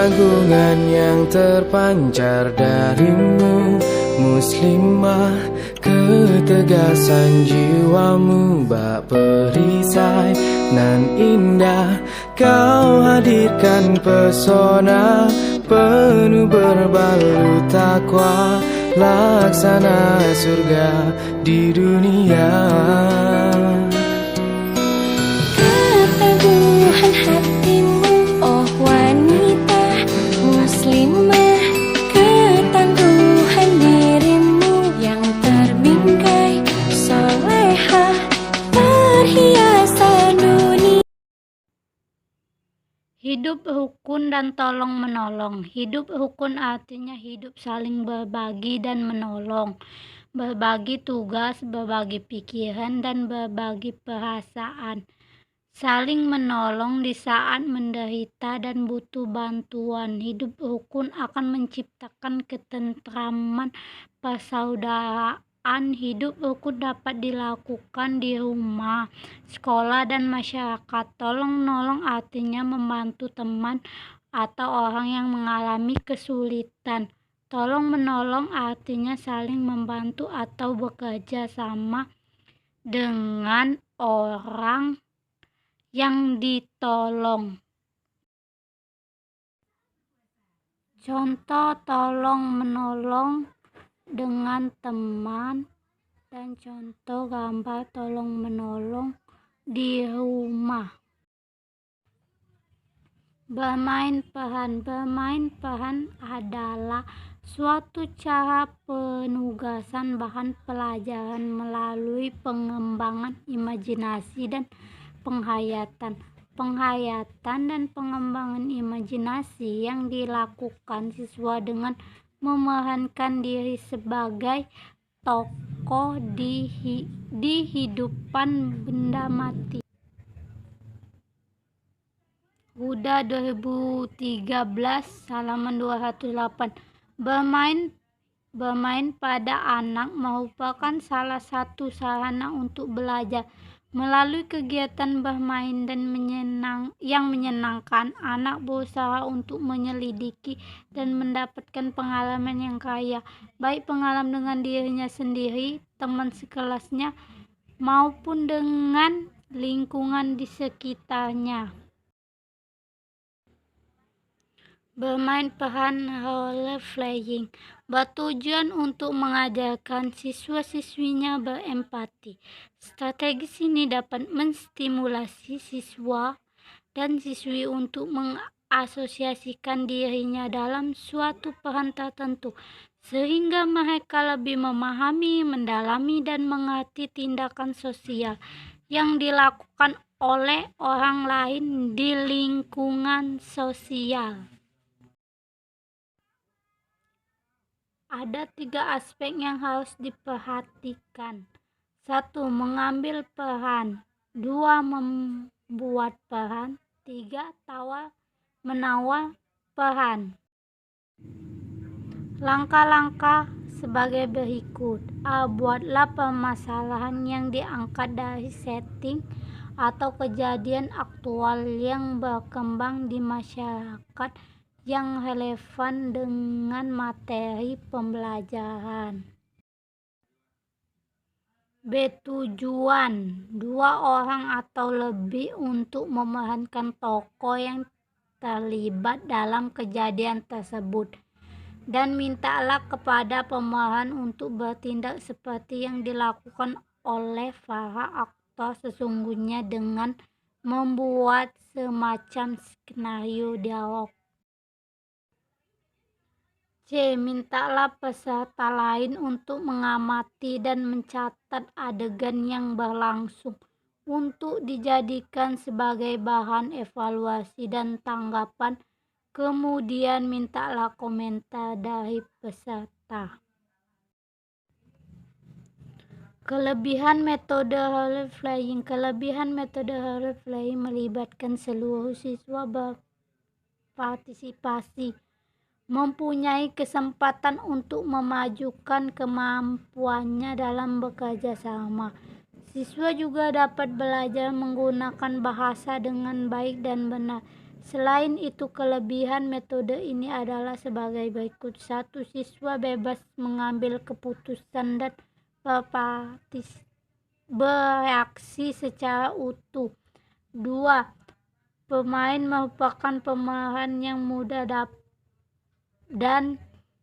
keagungan yang terpancar darimu, muslimah. Ketegasan jiwamu bak perisai nan indah, kau hadirkan pesona penuh berbalut takwa, laksana surga di dunia. Keteguhan hatimu, oh wanita muslimah, ketangguhan dirimu yang terbingkai solehah, perhiasan dunia. Hidup rukun dan tolong menolong. Hidup rukun artinya hidup saling berbagi dan menolong, berbagi tugas, berbagi pikiran, dan berbagi perasaan. Saling menolong di saat menderita dan butuh bantuan. Hidup rukun akan menciptakan ketentraman persaudaraan. Hidup rukun dapat dilakukan di rumah, sekolah, dan masyarakat. Tolong-menolong artinya membantu teman atau orang yang mengalami kesulitan. Tolong-menolong artinya saling membantu atau bekerja sama dengan orang yang ditolong. Contoh tolong-menolong dengan teman, dan contoh gambar tolong-menolong di rumah. Bermain peran. Bermain peran adalah suatu cara penugasan bahan pelajaran melalui pengembangan imajinasi dan penghayatan. Penghayatan dan pengembangan imajinasi yang dilakukan siswa dengan memerankan diri sebagai tokoh di hidupan benda mati. Huda 2013 halaman 208. Bermain pada anak merupakan salah satu sarana untuk belajar. Melalui kegiatan bermain dan yang menyenangkan, anak berusaha untuk menyelidiki dan mendapatkan pengalaman yang kaya, baik pengalaman dengan dirinya sendiri, teman sekelasnya, maupun dengan lingkungan di sekitarnya. Bermain peran role playing bertujuan untuk mengajarkan siswa-siswinya berempati. Strategi ini dapat menstimulasi siswa dan siswi untuk mengasosiasikan dirinya dalam suatu peran tertentu, sehingga mereka lebih memahami, mendalami, dan mengerti tindakan sosial yang dilakukan oleh orang lain di lingkungan sosial. Ada 3 aspek yang harus diperhatikan. 1. Mengambil peran. 2. Membuat peran. 3. Menawar peran. Langkah-langkah sebagai berikut. A. Buatlah permasalahan yang diangkat dari setting atau kejadian aktual yang berkembang di masyarakat yang relevan dengan materi pembelajaran. B. Tujuan. 2 orang atau lebih untuk memerankan tokoh yang terlibat dalam kejadian tersebut, dan mintalah kepada pemeran untuk bertindak seperti yang dilakukan oleh para aktor sesungguhnya dengan membuat semacam skenario dialog. C. Mintalah peserta lain untuk mengamati dan mencatat adegan yang berlangsung untuk dijadikan sebagai bahan evaluasi dan tanggapan. Kemudian mintalah komentar dari peserta. Kelebihan metode role playing. Kelebihan metode role playing melibatkan seluruh siswa berpartisipasi, mempunyai kesempatan untuk memajukan kemampuannya dalam bekerja sama. Siswa juga dapat belajar menggunakan bahasa dengan baik dan benar, Selain itu, kelebihan metode ini adalah sebagai berikut. 1. Siswa bebas mengambil keputusan dan bereaksi secara utuh. 2. Pemain merupakan pemahaman yang mudah dan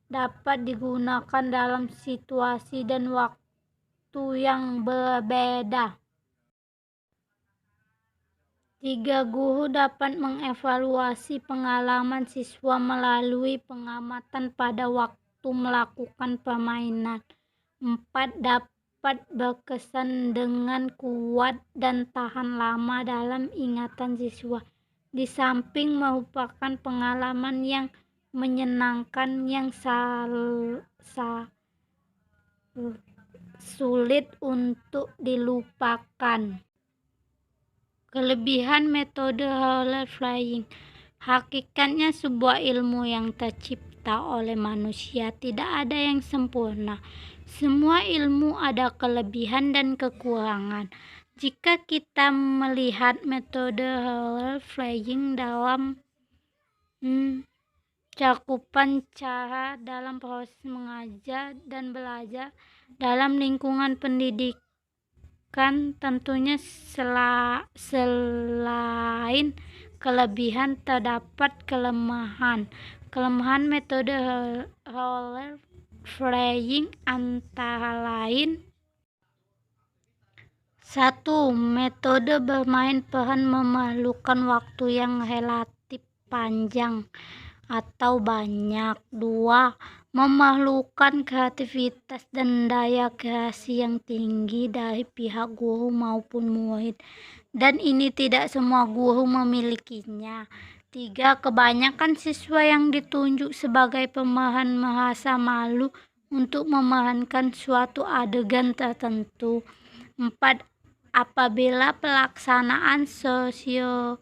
dapat digunakan dalam situasi dan waktu yang berbeda. 3. Guru dapat mengevaluasi pengalaman siswa melalui pengamatan pada waktu melakukan permainan. 4. Dapat berkesan dengan kuat dan tahan lama dalam ingatan siswa. Di samping merupakan pengalaman yang menyenangkan yang sulit untuk dilupakan. Kelebihan metode role playing. Hakikatnya sebuah ilmu yang tercipta oleh manusia tidak ada yang sempurna. Semua ilmu ada kelebihan dan kekurangan. Jika kita melihat metode role playing dalam cakupan cara dalam proses mengajar dan belajar dalam lingkungan pendidikan, tentunya selain kelebihan terdapat kelemahan. Kelemahan metode role playing antara lain: 1. Metode bermain peran memerlukan waktu yang relatif panjang atau banyak. 2. Memerlukan kreativitas dan daya kreasi yang tinggi dari pihak guru maupun murid, dan ini tidak semua guru memilikinya. 3. Kebanyakan siswa yang ditunjuk sebagai pemeran merasa malu untuk memerankan suatu adegan tertentu. 4. Apabila pelaksanaan sosiodrama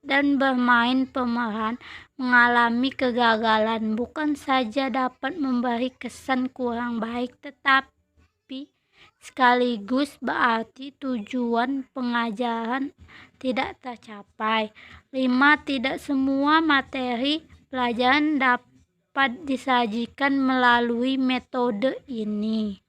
dan bermain pemeran mengalami kegagalan, bukan saja dapat memberi kesan kurang baik, tetapi sekaligus berarti tujuan pengajaran tidak tercapai. 5. Tidak semua materi pelajaran dapat disajikan melalui metode ini.